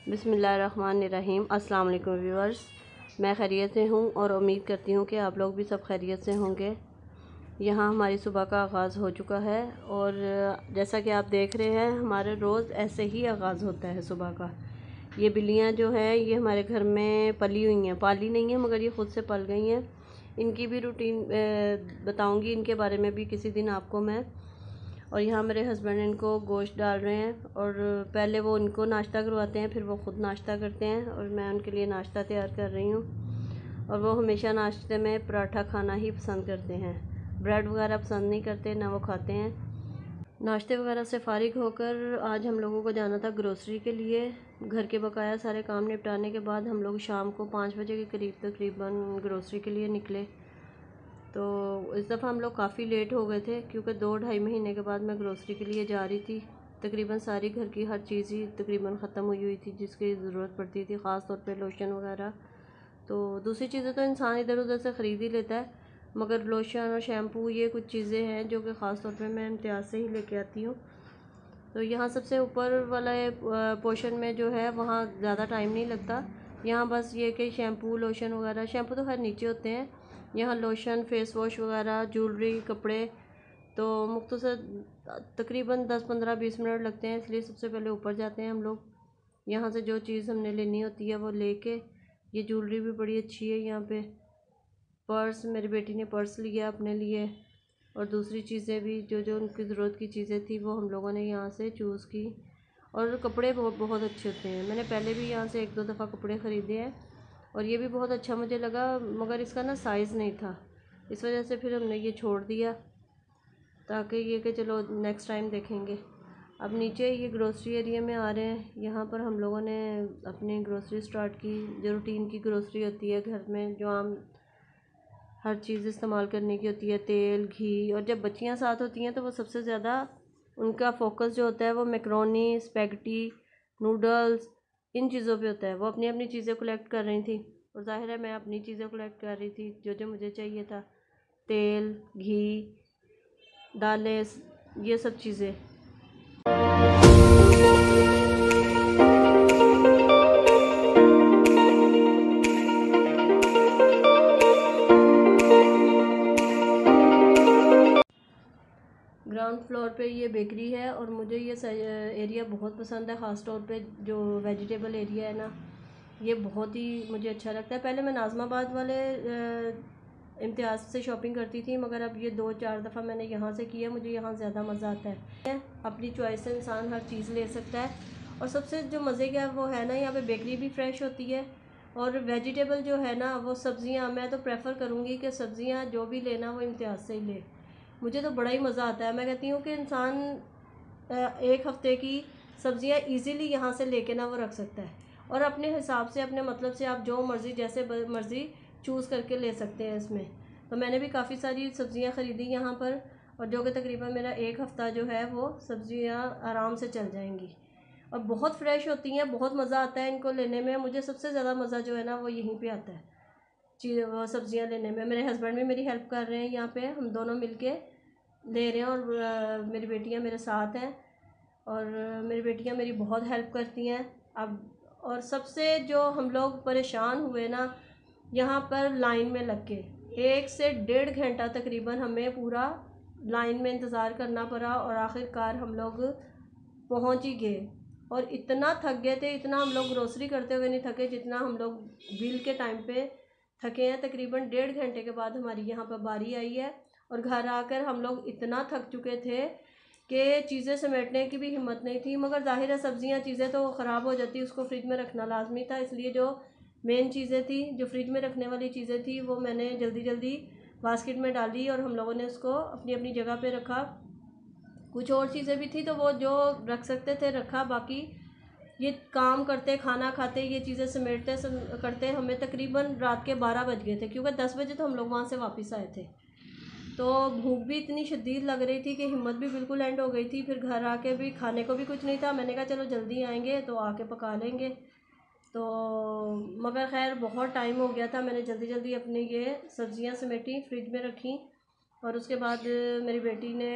बिस्मिल्लाहिर्रहमानिर्रहीम। अस्सलाम वालेकुम व्यूअर्स, मैं खैरियत से हूँ और उम्मीद करती हूँ कि आप लोग भी सब खैरियत से होंगे। यहाँ हमारी सुबह का आगाज़ हो चुका है और जैसा कि आप देख रहे हैं हमारे रोज़ ऐसे ही आगाज़ होता है सुबह का। ये बिल्लियाँ जो हैं ये हमारे घर में पली हुई हैं, पाली नहीं हैं मगर ये ख़ुद से पल गई हैं। इनकी भी रूटीन बताऊँगी, इनके बारे में भी किसी दिन आपको मैं। और यहाँ मेरे हस्बैंड इनको गोश्त डाल रहे हैं और पहले वो इनको नाश्ता करवाते हैं, फिर वो ख़ुद नाश्ता करते हैं और मैं उनके लिए नाश्ता तैयार कर रही हूँ। और वो हमेशा नाश्ते में पराठा खाना ही पसंद करते हैं, ब्रेड वगैरह पसंद नहीं करते, ना वो खाते हैं। नाश्ते वगैरह से फ़ारिग होकर आज हम लोगों को जाना था ग्रोसरी के लिए। घर के बकाया सारे काम निपटाने के बाद हम लोग शाम को 5 बजे के करीब तकरीबन ग्रोसरी के लिए निकले। तो इस दफ़ा हम लोग काफ़ी लेट हो गए थे क्योंकि 2-2.5 महीने के बाद मैं ग्रोसरी के लिए जा रही थी। तकरीबन सारी घर की हर चीज़ ही तकरीबन ख़त्म हुई थी जिसकी ज़रूरत पड़ती थी, ख़ास तौर पे लोशन वगैरह। तो दूसरी चीज़ें तो इंसान इधर उधर से ख़रीद ही लेता है, मगर लोशन और शैम्पू ये कुछ चीज़ें हैं जो कि ख़ास तौर पे मैं इम्तियाज़ से ही लेके आती हूँ। तो यहाँ सबसे ऊपर वाला पोर्शन में जो है वहाँ ज़्यादा टाइम नहीं लगता। यहाँ बस ये कि शैम्पू लोशन वगैरह, शैम्पू तो खैर नीचे होते हैं, यहाँ लोशन फेस वॉश वगैरह ज्वेलरी कपड़े तो मुख्तसर तकरीबन 10-15-20 मिनट लगते हैं, इसलिए सबसे पहले ऊपर जाते हैं हम लोग। यहाँ से जो चीज़ हमने लेनी होती है वो लेके, ये ज्वेलरी भी बड़ी अच्छी है यहाँ पे, पर्स मेरी बेटी ने पर्स लिया अपने लिए और दूसरी चीज़ें भी जो जो उनकी ज़रूरत की चीज़ें थी वो हम लोगों ने यहाँ से चूज़ की। और कपड़े बहुत बहुत अच्छे होते हैं, मैंने पहले भी यहाँ से 1-2 दफ़ा कपड़े ख़रीदे हैं और ये भी बहुत अच्छा मुझे लगा, मगर इसका ना साइज़ नहीं था, इस वजह से फिर हमने ये छोड़ दिया ताकि ये कि चलो नेक्स्ट टाइम देखेंगे। अब नीचे ये ग्रोसरी एरिया में आ रहे हैं, यहाँ पर हम लोगों ने अपनी ग्रोसरी स्टार्ट की। जो रूटीन की ग्रोसरी होती है घर में, जो आम हर चीज़ इस्तेमाल करने की होती है, तेल घी। और जब बच्चियाँ साथ होती हैं तो वो सबसे ज़्यादा उनका फोकस जो होता है वो मैक्रोनी स्पैगेटी नूडल्स इन चीज़ों पे होता है। वो अपनी अपनी चीज़ें कलेक्ट कर रही थी और ज़ाहिर है मैं अपनी चीज़ें कलेक्ट कर रही थी जो जो मुझे चाहिए था, तेल घी दालें ये सब चीज़ें। ग्राउंड फ्लोर पे ये बेकरी है और मुझे ये एरिया बहुत पसंद है, ख़ास तौर पे जो वेजिटेबल एरिया है ना, ये बहुत ही मुझे अच्छा लगता है। पहले मैं नाज़माबाद वाले इम्तियाज़ से शॉपिंग करती थी, मगर अब ये 2-4 दफ़ा मैंने यहाँ से किया, मुझे यहाँ ज़्यादा मज़ा आता है। अपनी चॉइस से इंसान हर चीज़ ले सकता है और सबसे जो मज़े का वो है ना, यहाँ पे बेकरी भी फ्रेश होती है और वेजिटेबल जो है ना वो सब्ज़ियाँ, मैं तो प्रेफर करूँगी कि सब्ज़ियाँ जो भी लेना वो इम्तियाज़ से ही ले। मुझे तो बड़ा ही मज़ा आता है। मैं कहती हूँ कि इंसान एक हफ़्ते की सब्ज़ियाँ इजीली यहाँ से लेके ना वो रख सकता है और अपने हिसाब से अपने मतलब से आप जो मर्ज़ी जैसे मर्ज़ी चूज़ करके ले सकते हैं इसमें। तो मैंने भी काफ़ी सारी सब्ज़ियाँ ख़रीदी यहाँ पर और जो कि तकरीबन मेरा 1 हफ़्ता जो है वो सब्ज़ियाँ आराम से चल जाएंगी और बहुत फ्रेश होती हैं, बहुत मज़ा आता है इनको लेने में। मुझे सबसे ज़्यादा मज़ा जो है ना वो यहीं पे आता है वो सब्ज़ियाँ लेने में। मेरे हस्बैंड भी मेरी हेल्प कर रहे हैं, यहाँ पे हम दोनों मिलके ले रहे हैं और मेरी बेटियाँ मेरे साथ हैं और मेरी बेटियाँ मेरी बहुत हेल्प करती हैं। अब और सबसे जो हम लोग परेशान हुए ना यहाँ पर लाइन में लग के 1 से 1.5 घंटा तकरीबन हमें पूरा लाइन में इंतज़ार करना पड़ा और आखिरकार हम लोग पहुँच ही गए। और इतना थक गए थे, इतना हम लोग ग्रोसरी करते हुए नहीं थके जितना हम लोग बिल के टाइम पे थके हैं। तकरीबन 1.5 घंटे के बाद हमारी यहाँ पर बारी आई है और घर आकर हम लोग इतना थक चुके थे कि चीज़ें समेटने की भी हिम्मत नहीं थी। मगर ज़ाहिर है सब्ज़ियाँ चीज़ें तो ख़राब हो जाती, उसको फ्रिज में रखना लाजमी था, इसलिए जो मेन चीज़ें थी, जो फ्रिज में रखने वाली चीज़ें थी, वो मैंने जल्दी जल्दी बास्केट में डाली और हम लोगों ने उसको अपनी अपनी जगह पे रखा। कुछ और चीज़ें भी थी तो वो जो रख सकते थे रखा, बाकी ये काम करते खाना खाते ये चीज़ें समेटते करते हमें तकरीबन रात के 12 बज गए थे क्योंकि 10 बजे तो हम लोग वहाँ से वापस आए थे। तो भूख भी इतनी शदीद लग रही थी कि हिम्मत भी बिल्कुल एंड हो गई थी। फिर घर आके भी खाने को भी कुछ नहीं था, मैंने कहा चलो जल्दी आएंगे तो आके पका लेंगे। तो मगर खैर बहुत टाइम हो गया था, मैंने जल्दी जल्दी अपनी ये सब्ज़ियाँ समेटी फ्रिज में रखी और उसके बाद मेरी बेटी ने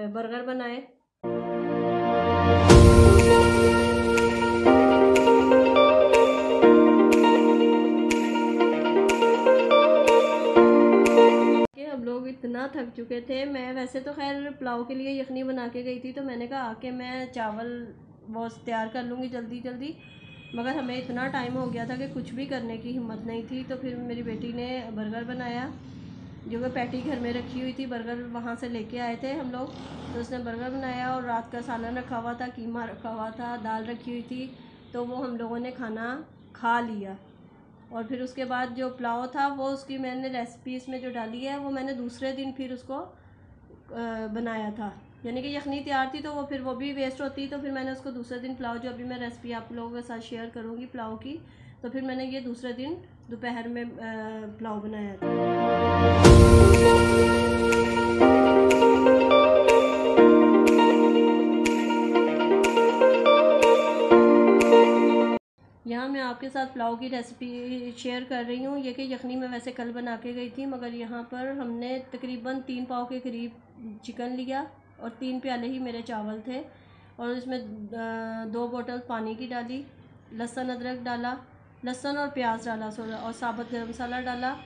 बर्गर बनाए। तो खैर पुलाव के लिए यखनी बना के गई थी, तो मैंने कहा आके मैं चावल वो तैयार कर लूँगी जल्दी जल्दी, मगर हमें इतना टाइम हो गया था कि कुछ भी करने की हिम्मत नहीं थी। तो फिर मेरी बेटी ने बर्गर बनाया, जो कि पैटी घर में रखी हुई थी, बर्गर वहाँ से लेके आए थे हम लोग, तो उसने बर्गर बनाया और रात का सालन रखा हुआ था, कीमा रखा हुआ था, दाल रखी हुई थी, तो वो हम लोगों ने खाना खा लिया। और फिर उसके बाद जो पुलाव था वो उसकी मैंने रेसिपी इसमें जो डाली है वो मैंने दूसरे दिन फिर उसको बनाया था, यानी कि यखनी तैयार थी तो वो फिर वो भी वेस्ट होती, तो फिर मैंने उसको दूसरे दिन पुलाव, जो अभी मैं रेसिपी आप लोगों के साथ शेयर करूँगी पुलाव की, तो फिर मैंने ये दूसरे दिन दोपहर में पुलाव बनाया था। यहाँ मैं आपके साथ पुलाव की रेसिपी शेयर कर रही हूँ। ये कि यखनी मैं वैसे कल बना के गई थी, मगर यहाँ पर हमने तकरीबन 3 पाव के करीब चिकन लिया और 3 प्याले ही मेरे चावल थे, और इसमें 2 बोतल पानी की डाली, लहसुन अदरक डाला, लहसुन और प्याज डाला और साबुत गरम मसाला डाला,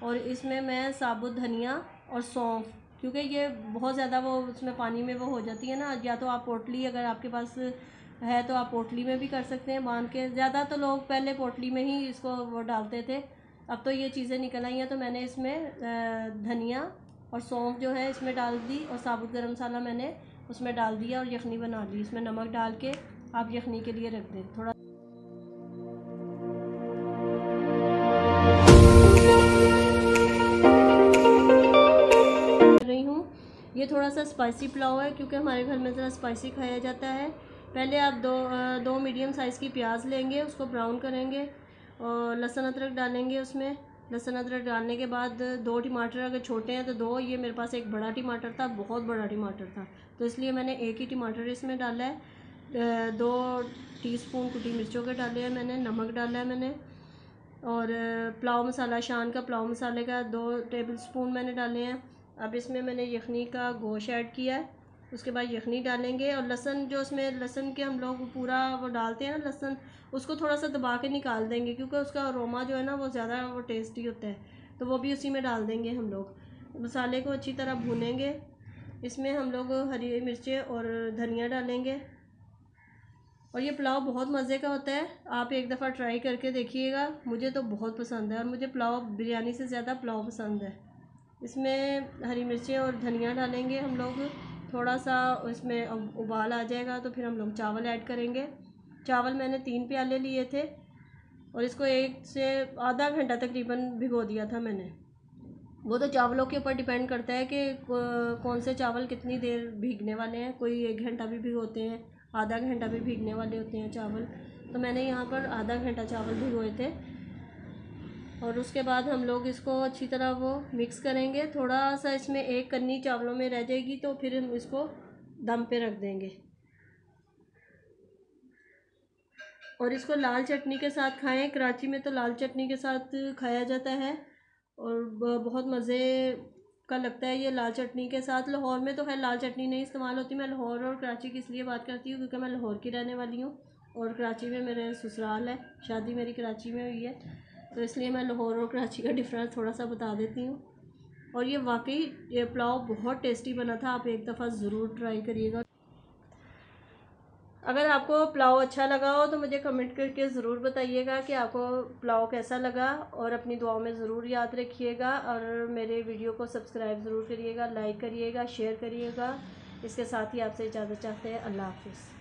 और इसमें मैं साबुत धनिया और सौंफ, क्योंकि ये बहुत ज़्यादा वो उसमें पानी में वो हो जाती है ना, या तो आप पोटली अगर आपके पास है तो आप पोटली में भी कर सकते हैं बांध के। ज़्यादा तो लोग पहले पोटली में ही इसको वो डालते थे, अब तो ये चीज़ें निकल आई हैं, तो मैंने इसमें धनिया और सौंफ जो है इसमें डाल दी, और साबुत गरम मसाला मैंने उसमें डाल दिया और यखनी बना ली। इसमें नमक डाल के आप यखनी के लिए रख दें थोड़ा। रही हूँ ये थोड़ा सा स्पाइसी पुलाव है, क्योंकि हमारे घर में ज़रा स्पाइसी खाया जाता है। पहले आप दो मीडियम साइज़ की प्याज लेंगे, उसको ब्राउन करेंगे और लहसुन अदरक डालेंगे उसमें। लहसुन अदरक डालने के बाद 2 टमाटर, अगर छोटे हैं तो 2, ये मेरे पास एक बड़ा टमाटर था, बहुत बड़ा टमाटर था, तो इसलिए मैंने एक ही टमाटर इसमें डाला है। 2 टीस्पून कुटी मिर्चों के डाले हैं मैंने, नमक डाला है मैंने, और पुलाव मसाला, शान का पुलाव मसाले का 2 टेबलस्पून मैंने डाले हैं। अब इसमें मैंने यखनी का गोश्त ऐड किया है, उसके बाद यखनी डालेंगे, और लहसुन जो उसमें लहसुन के हम लोग पूरा वो डालते हैं ना लहसुन, उसको थोड़ा सा दबा के निकाल देंगे, क्योंकि उसका अरोमा जो है ना वो ज़्यादा वो टेस्टी होता है, तो वो भी उसी में डाल देंगे हम लोग। मसाले को अच्छी तरह भूनेंगे, इसमें हम लोग हरी मिर्चें और धनिया डालेंगे, और ये पुलाव बहुत मज़े का होता है, आप एक दफ़ा ट्राई करके देखिएगा। मुझे तो बहुत पसंद है, और मुझे पुलाव बिरयानी से ज़्यादा पुलाव पसंद है। इसमें हरी मिर्चें और धनिया डालेंगे हम लोग, थोड़ा सा इसमें उबाल आ जाएगा तो फिर हम लोग चावल ऐड करेंगे। चावल मैंने 3 प्याले लिए थे, और इसको 1 से आधा घंटा तकरीबन भिगो दिया था मैंने। वो तो चावलों के ऊपर डिपेंड करता है कि कौन से चावल कितनी देर भीगने वाले हैं, कोई 1 घंटा भी भिगोते हैं, आधा घंटा भी भीगने वाले होते हैं चावल, तो मैंने यहाँ पर आधा घंटा चावल भिगोए थे। और उसके बाद हम लोग इसको अच्छी तरह वो मिक्स करेंगे, थोड़ा सा इसमें एक कन्नी चावलों में रह जाएगी तो फिर हम इसको दम पे रख देंगे, और इसको लाल चटनी के साथ खाएं। कराची में तो लाल चटनी के साथ खाया जाता है, और बहुत मज़े का लगता है ये लाल चटनी के साथ। लाहौर में तो खैर लाल चटनी नहीं इस्तेमाल होती, मैं लाहौर और कराची की इसलिए बात करती हूँ क्योंकि मैं लाहौर की रहने वाली हूँ, और कराची में मेरे ससुराल है, शादी मेरी कराची में हुई है, तो इसलिए मैं लाहौर और कराची का डिफरेंस थोड़ा सा बता देती हूँ। और ये वाकई ये पुलाव बहुत टेस्टी बना था, आप एक दफ़ा ज़रूर ट्राई करिएगा। अगर आपको पुलाव अच्छा लगा हो तो मुझे कमेंट करके ज़रूर बताइएगा कि आपको पुलाव कैसा लगा, और अपनी दुआओं में ज़रूर याद रखिएगा, और मेरे वीडियो को सब्सक्राइब ज़रूर करिएगा, लाइक करिएगा, शेयर करिएगा। इसके साथ ही आपसे इजाज़त चाहते हैं। अल्लाह हाफ़िज़।